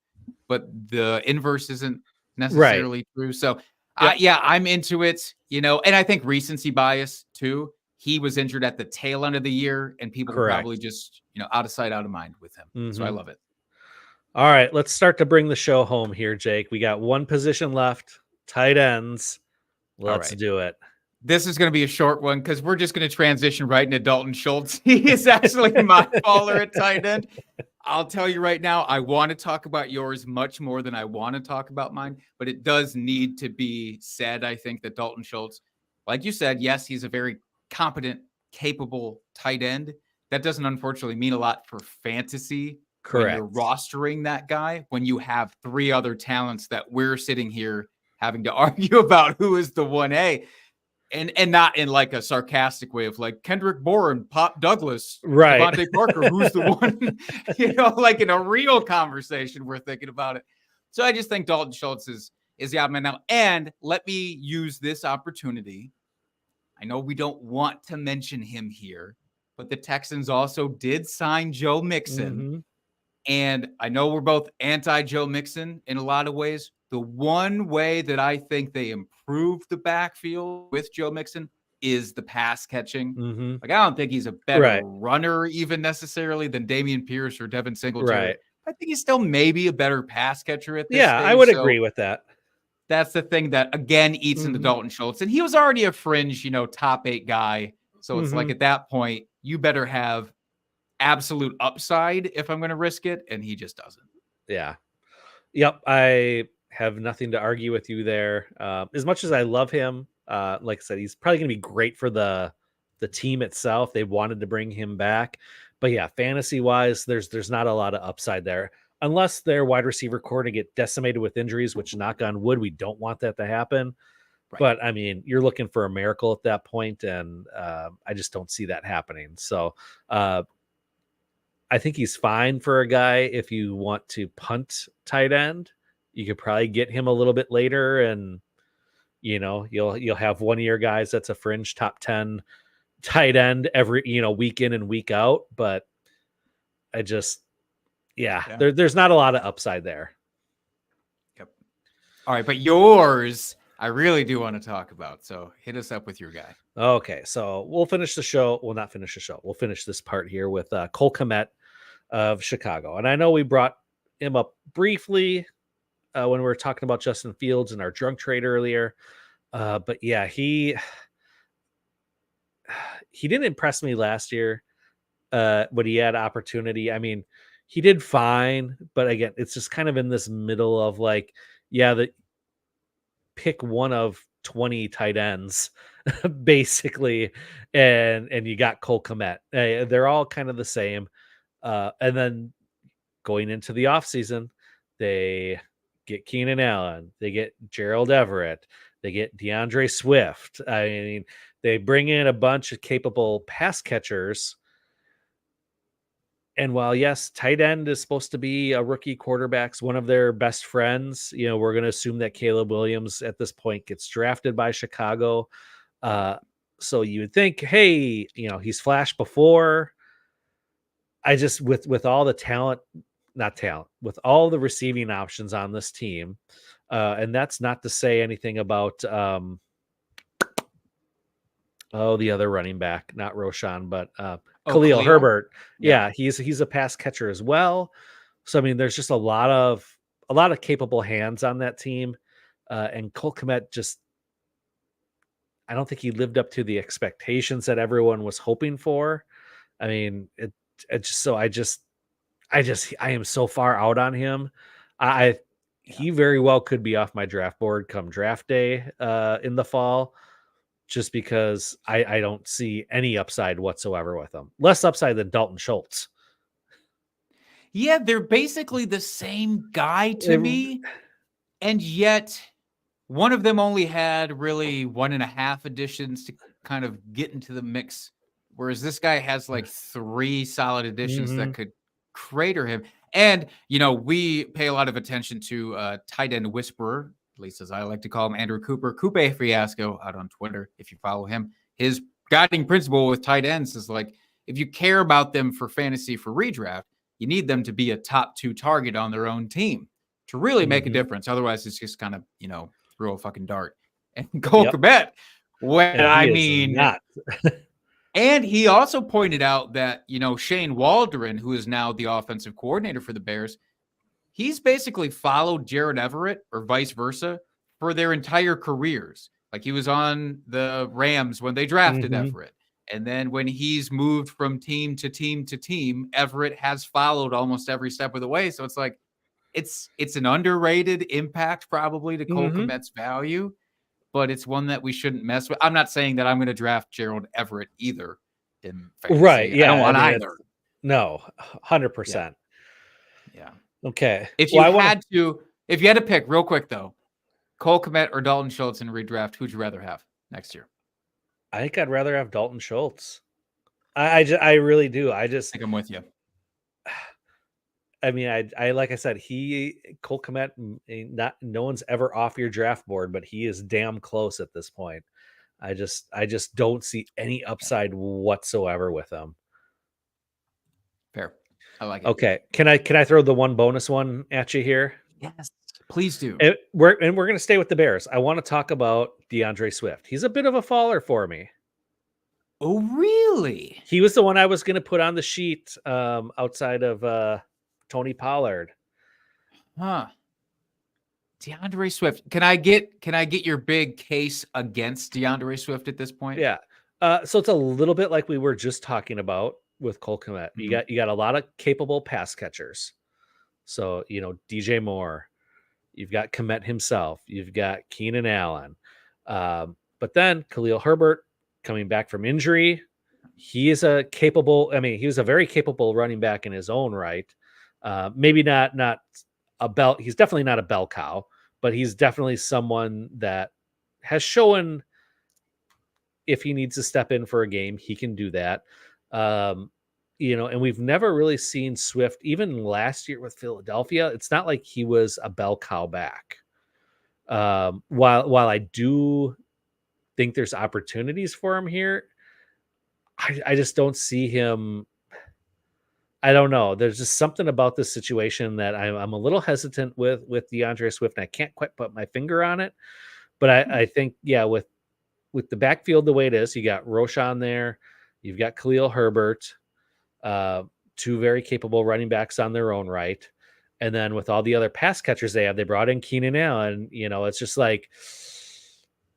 but the inverse isn't necessarily true. So, I'm into it, and I think recency bias too. He was injured at the tail end of the year, and people were probably just, out of sight, out of mind with him. So I love it. All right, let's start to bring the show home here, Jake. We got one position left, tight ends. Let's do it. This is going to be a short one because we're just going to transition right into Dalton Schultz. He is actually my faller at tight end. I'll tell you right now, I want to talk about yours much more than I want to talk about mine, but it does need to be said, I think, that Dalton Schultz, like you said, yes, he's a very competent, capable tight end. That doesn't unfortunately mean a lot for fantasy. Correct. When you're rostering that guy, when you have three other talents that we're sitting here having to argue about who is the 1A, and not in like a sarcastic way of like Kendrick Bourne, Pop Douglas, Devontae Parker, who's the one, like in a real conversation, we're thinking about it. So I just think Dalton Schultz is the odd man out. And let me use this opportunity. I know we don't want to mention him here, but the Texans also did sign Joe Mixon. And I know we're both anti-Joe Mixon in a lot of ways. The one way that I think they improved the backfield with Joe Mixon is the pass catching. Like, I don't think he's a better runner even necessarily than Dameon Pierce or Devin Singletary. I think he's still maybe a better pass catcher at this stage. I would agree with that. That's the thing that, again, eats into Dalton Schultz. And he was already a fringe, top 8 guy. So it's like at that point, you better have absolute upside if I'm going to risk it, and he just doesn't. Yep, I have nothing to argue with you there. As much as I love him, like I said, he's probably going to be great for the team itself. They wanted to bring him back, but fantasy wise, there's not a lot of upside there unless their wide receiver core to get decimated with injuries, which, knock on wood, we don't want that to happen. But I mean, you're looking for a miracle at that point, and I just don't see that happening. So I think he's fine for a guy if you want to punt tight end. You could probably get him a little bit later, and you'll have one of your guys that's a fringe top 10 tight end every week in and week out. But I just there's not a lot of upside there. All right, but yours, I really do want to talk about. So hit us up with your guy. Okay, so we'll finish the show. We'll not finish the show. We'll finish this part here with Cole Kmet of Chicago. And I know we brought him up briefly when we were talking about Justin Fields and our drunk trade earlier. But yeah, he didn't impress me last year when he had opportunity. I mean, he did fine, but again, it's just kind of in this middle of like, yeah, the pick one of 20 tight ends basically, and you got Cole Kmet. They're all kind of the same. And then going into the offseason, they get Keenan Allen, they get Gerald Everett, they get DeAndre Swift. I mean, they bring in a bunch of capable pass catchers. And while, yes, tight end is supposed to be a rookie quarterback's one of their best friends, we're going to assume that Caleb Williams at this point gets drafted by Chicago. So you would think, hey, he's flashed before. I just, with all the talent, with all the receiving options on this team, and that's not to say anything about the other running back, not Roshan, but Khalil Herbert. Yeah, he's a pass catcher as well. So I mean, there's just a lot of capable hands on that team, and Cole Kmet just, I don't think he lived up to the expectations that everyone was hoping for. I mean, I am so far out on him. He very well could be off my draft board come draft day in the fall, just because I don't see any upside whatsoever with him. Less upside than Dalton Schultz. Yeah, they're basically the same guy to me. And yet one of them only had really 1.5 additions to kind of get into the mix, whereas this guy has like 3 solid additions that could crater him. And, we pay a lot of attention to tight end whisperer, at least as I like to call him, Andrew Cooper, Coupe Fiasco out on Twitter. If you follow him, his guiding principle with tight ends is like, if you care about them for fantasy, for redraft, you need them to be a top 2 target on their own team to really make a difference. Otherwise, it's just kind of, throw a fucking dart. And Cole Kmet, not. And he also pointed out that, Shane Waldron, who is now the offensive coordinator for the Bears, he's basically followed Jared Everett or vice versa for their entire careers. Like he was on the Rams when they drafted Everett. And then when he's moved from team to team to team, Everett has followed almost every step of the way. So it's like, it's an underrated impact probably to Cole Kmet's value, but it's one that we shouldn't mess with. I'm not saying that I'm going to draft Gerald Everett either in fantasy. Right. Yeah. I don't want either. No, 100%. Yeah. Okay. If you had to pick real quick though, Cole Kmet or Dalton Schultz in redraft, who'd you rather have next year? I think I'd rather have Dalton Schultz. I really do. I think I'm with you. I mean, I like I said, Cole Kmet, no one's ever off your draft board, but he is damn close at this point. I just don't see any upside whatsoever with him. Fair. I like it. Okay. Can I throw the one bonus one at you here? Yes, please do. And we're going to stay with the Bears. I want to talk about DeAndre Swift. He's a bit of a faller for me. Oh, really? He was the one I was going to put on the sheet outside of Tony Pollard. Huh. DeAndre Swift. Can I get your big case against DeAndre Swift at this point? Yeah. So it's a little bit like we were just talking about with Cole Kmet. You got a lot of capable pass catchers. So, DJ Moore, you've got Kmet himself, you've got Keenan Allen. But then Khalil Herbert coming back from injury, he was a very capable running back in his own right. Maybe not a bell. He's definitely not a bell cow, but he's definitely someone that has shown if he needs to step in for a game, he can do that. And we've never really seen Swift, even last year with Philadelphia. It's not like he was a bell cow back. While I do think there's opportunities for him here, I just don't see him. I don't know. There's just something about this situation that I'm a little hesitant with DeAndre Swift, and I can't quite put my finger on it. But I think, yeah, with the backfield the way it is, you got Roshan there, you've got Khalil Herbert, two very capable running backs on their own right. And then with all the other pass catchers they have, they brought in Keenan Allen. It's just like,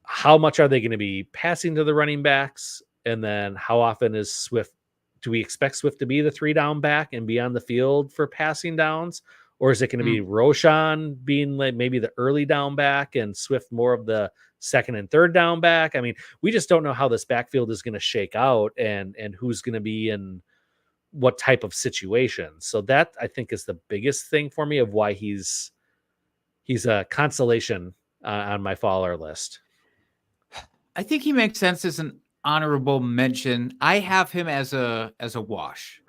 how much are they going to be passing to the running backs? And then how often is Swift? Do we expect Swift to be the 3-down back and be on the field for passing downs? Or is it going to be Roshan being like maybe the early down back and Swift more of the second and third down back? I mean, we just don't know how this backfield is going to shake out and who's going to be in what type of situation. So that, I think, is the biggest thing for me of why he's a consolation on my faller list. I think he makes sense as an honorable mention. I have him as a wash,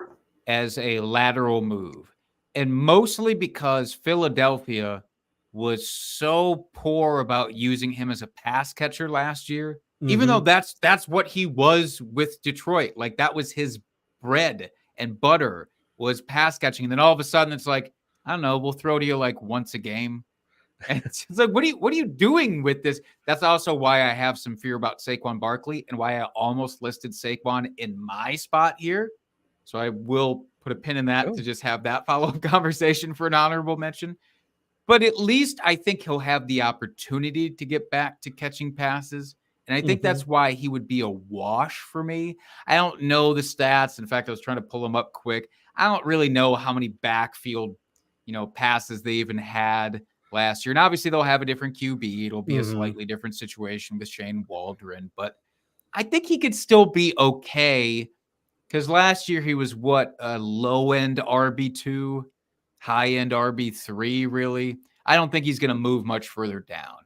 as a lateral move. And mostly because Philadelphia was so poor about using him as a pass catcher last year, even though that's what he was with Detroit. Like, that was his bread and butter, was pass catching. And then all of a sudden it's like, I don't know, we'll throw to you like once a game. And it's like, what are you doing with this? That's also why I have some fear about Saquon Barkley and why I almost listed Saquon in my spot here. So I will put a pin in that to just have that follow-up conversation for an honorable mention. But at least I think he'll have the opportunity to get back to catching passes. And I think that's why he would be a wash for me. I don't know the stats. In fact, I was trying to pull them up quick. I don't really know how many backfield, passes they even had last year. And obviously they'll have a different QB. It'll be a slightly different situation with Shane Waldron. But I think he could still be okay, because last year he was a low-end RB2, high-end RB3, really. I don't think he's going to move much further down.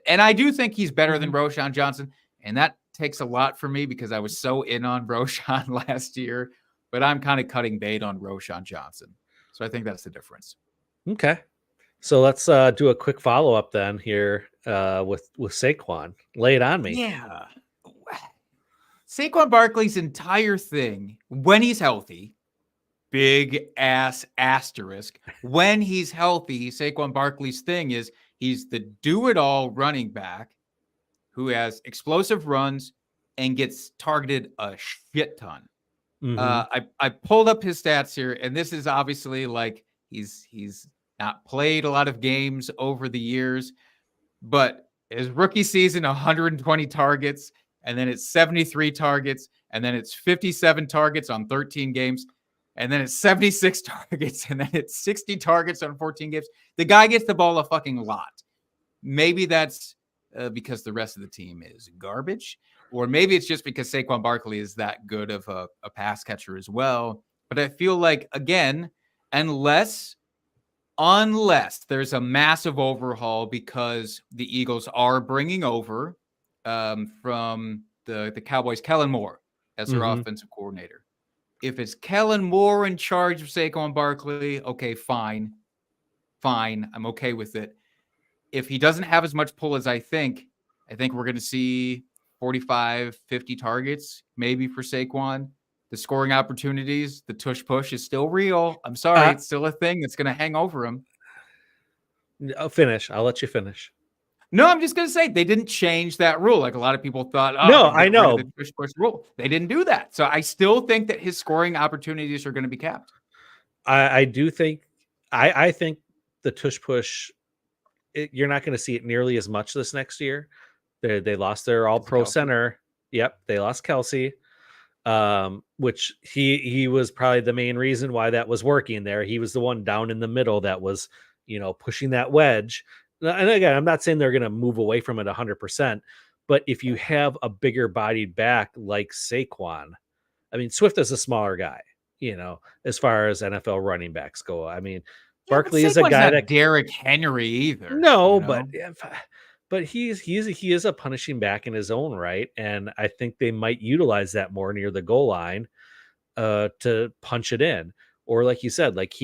And I do think he's better than Roschon Johnson, and that takes a lot for me because I was so in on Roschon last year, but I'm kind of cutting bait on Roschon Johnson. So I think that's the difference. Okay. So let's do a quick follow-up then here with Saquon. Lay it on me. Yeah. Saquon Barkley's entire thing, when he's healthy, big ass asterisk, when he's healthy, Saquon Barkley's thing is he's the do-it-all running back who has explosive runs and gets targeted a shit ton. I pulled up his stats here, and this is obviously like he's not played a lot of games over the years, but his rookie season, 120 targets, and then it's 73 targets, and then it's 57 targets on 13 games, and then it's 76 targets, and then it's 60 targets on 14 games. The guy gets the ball a fucking lot. Maybe that's because the rest of the team is garbage, or maybe it's just because Saquon Barkley is that good of a pass catcher as well. But I feel like, again, unless there's a massive overhaul because the Eagles are bringing over from the Cowboys, Kellen Moore as their offensive coordinator. If it's Kellen Moore in charge of Saquon Barkley, okay, fine. I'm okay with it. If he doesn't have as much pull as I think we're going to see 45, 50 targets maybe for Saquon. The scoring opportunities, the tush push is still real. I'm sorry, it's still a thing that's going to hang over him. I'll finish. I'll let you finish. No, I'm just going to say they didn't change that rule. Like a lot of people thought, no, I know. The tush push rule. They didn't do that. So I still think that his scoring opportunities are going to be capped. I do think, I think the tush push, you're not going to see it nearly as much this next year. They lost their all-pro center. Yep, they lost Kelsey, which he was probably the main reason why that was working there. He was the one down in the middle that was, pushing that wedge. And again, I'm not saying they're going to move away from it 100%, but if you have a bigger bodied back like Saquon, I mean, Swift is a smaller guy, as far as NFL running backs go. I mean, Barkley is a guy that Derrick Henry either. No, but he is a punishing back in his own right, and I think they might utilize that more near the goal line to punch it in, or like you said, like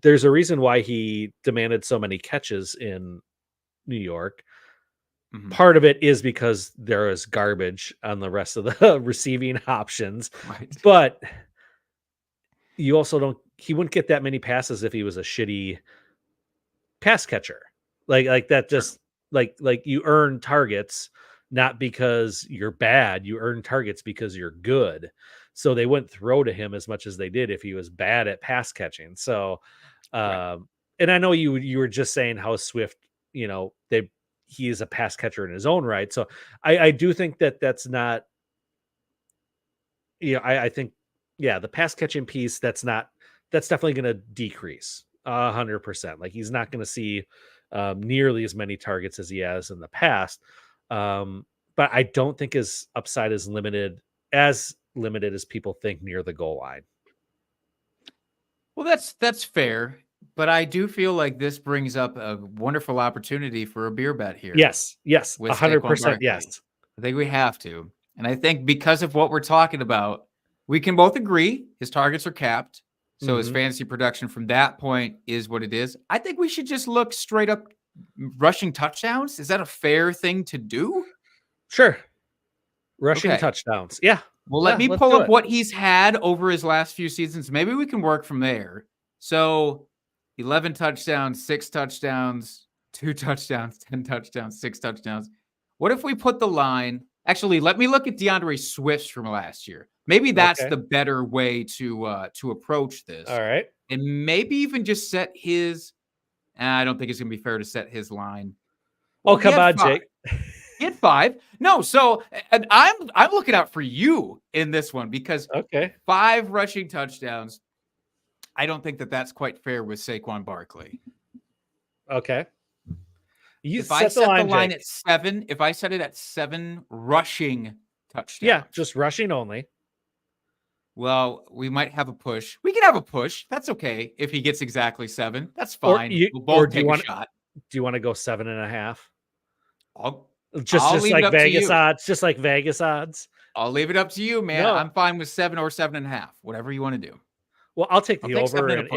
there's a reason why he demanded so many catches in New York. Part of it is because there is garbage on the rest of the receiving options, right. But you also he wouldn't get that many passes if he was a shitty pass catcher. Like that just like you earn targets not because you're bad, you earn targets because you're good. So they wouldn't throw to him as much as they did if he was bad at pass catching. So and I know you were just saying how Swift, he is a pass catcher in his own right. So I do think that's not, I think, the pass catching piece, that's definitely going to decrease 100%. Like he's not going to see nearly as many targets as he has in the past. But I don't think his upside is as limited as people think near the goal line. Well, that's fair, but I do feel like this brings up a wonderful opportunity for a beer bet here. Yes, with 100%. Saquon Yes, I think we have to, and I think because of what we're talking about, we can both agree his targets are capped, so his fantasy production from that point is what it is. I think we should just look straight up rushing touchdowns. Is that a fair thing to do? sure. Rushing touchdowns. Yeah. Well, let me pull up what he's had over his last few seasons. Maybe we can work from there. So 11 touchdowns, 6 touchdowns, 2 touchdowns, 10 touchdowns, 6 touchdowns. What if we put the line? Actually, let me look at DeAndre Swift's from last year. Maybe that's the better way to approach this. All right. And maybe even just set his. I don't think it's going to be fair to set his line. Well, come on, Jake. He had 5. No, so and I'm looking out for you in this one because 5 rushing touchdowns. I don't think that's quite fair with Saquon Barkley. Okay. If I set the line at 7, if I set it at 7 rushing touchdowns. Yeah, just rushing only. Well, we might have a push. We can have a push. That's okay. If he gets exactly 7, that's fine. We'll both take a shot. Do you want to go 7.5? I'll just like Vegas odds, just like Vegas odds. I'll leave it up to you, man. No. I'm fine with 7 or 7.5, whatever you want to do. Well, I'll take the over, and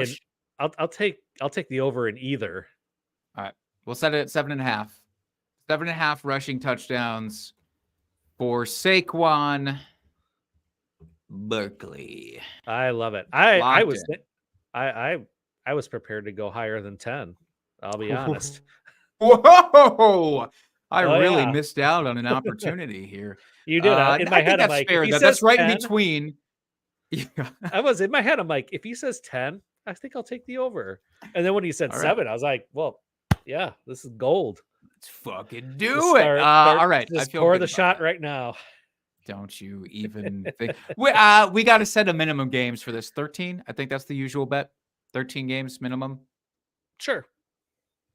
I'll take the over in either. All right, we'll set it at 7.5. 7.5 rushing touchdowns for Saquon Barkley. I love it. I was prepared to go higher than 10. I'll be honest. Whoa! I really missed out on an opportunity here. You did. In my head, I'm like, fair. That's right 10, in between. I was in my head. I'm like, if he says 10, I think I'll take the over. And then when he said 7, I was like, well, yeah, this is gold. Let's fucking do it. All right. Just pour the shot right now. Don't you even think we got to set a minimum games for this 13? I think that's the usual bet. 13 games minimum. Sure.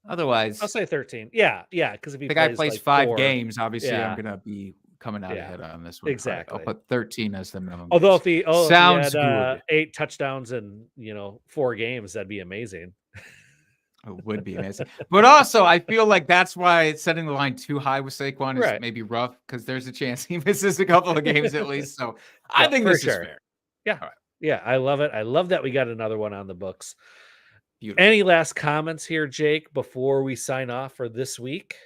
Otherwise, I'll say 13. Yeah, because if the guy plays like 5 games, obviously I'm gonna be coming out ahead on this one. Exactly. I'll put 13 as the minimum. Although if he sounds good, 8 touchdowns in 4 games, that'd be amazing. It would be amazing. But also, I feel like that's why setting the line too high with Saquon is maybe rough because there's a chance he misses a couple of games at least. So I think this is fair. Yeah. All right. Yeah, I love it. I love that we got another one on the books. Beautiful. Any last comments here, Jake, before we sign off for this week?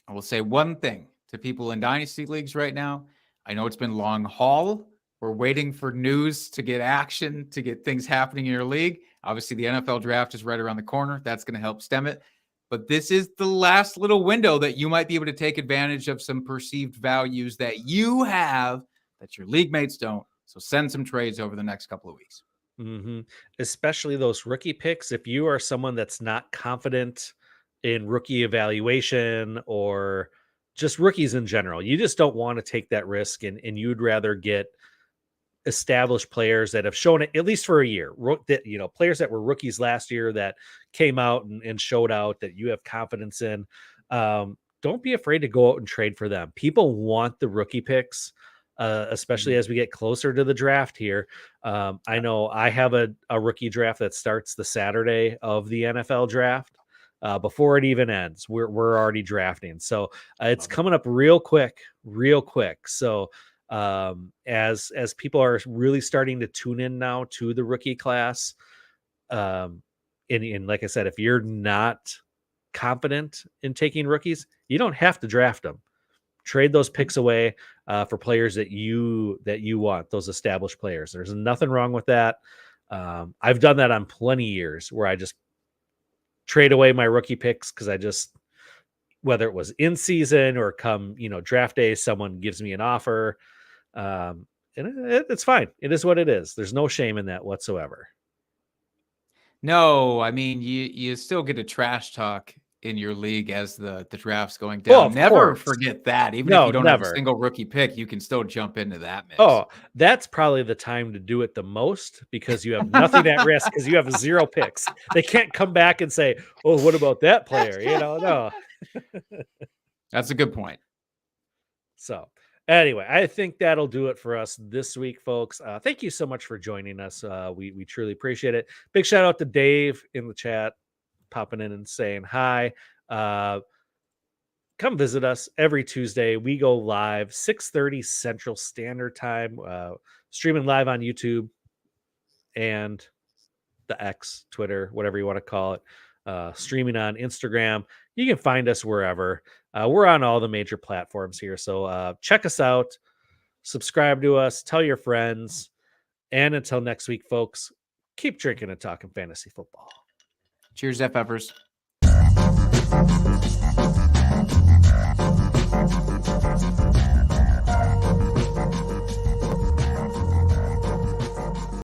I will say one thing to people in Dynasty Leagues right now. I know it's been long haul. We're waiting for news to get action, to get things happening in your league. Obviously, the NFL draft is right around the corner. That's going to help stem it. But this is the last little window that you might be able to take advantage of some perceived values that you have that your league mates don't. So send some trades over the next couple of weeks. Mm-hmm. Especially those rookie picks. If you are someone that's not confident in rookie evaluation or just rookies in general, you just don't want to take that risk and you'd rather get established players that have shown it at least for a year, players that were rookies last year that came out and showed out that you have confidence in. Don't be afraid to go out and trade for them. People want the rookie picks. Especially as we get closer to the draft here. I know I have a rookie draft that starts the Saturday of the NFL draft. Before it even ends, we're already drafting. So it's coming up real quick. So as people are really starting to tune in now to the rookie class, and like I said, if you're not confident in taking rookies, you don't have to draft them. Trade those picks away for players that you want, those established players. There's nothing wrong with that. I've done that on plenty of years where I just trade away my rookie picks because whether it was in season or come, draft day, someone gives me an offer. And it's fine. It is what it is. There's no shame in that whatsoever. No, I mean, you still get a trash talk in your league as the draft's going down. Never forget that. Even if you don't have a single rookie pick, you can still jump into that mix. Oh, that's probably the time to do it the most because you have nothing at risk because you have 0 picks. They can't come back and say, "Oh, what about that player?" No. That's a good point. So anyway, I think that'll do it for us this week, folks. Thank you so much for joining us. We truly appreciate it. Big shout out to Dave in the chat, popping in and saying hi. Come visit us every Tuesday. We go live 6:30 Central Standard Time, streaming live on YouTube and the X, Twitter, whatever you want to call it. Streaming on Instagram. You can find us wherever. We're on all the major platforms here. So check us out, subscribe to us, tell your friends. And until next week, folks, keep drinking and talking fantasy football. Cheers, FFers.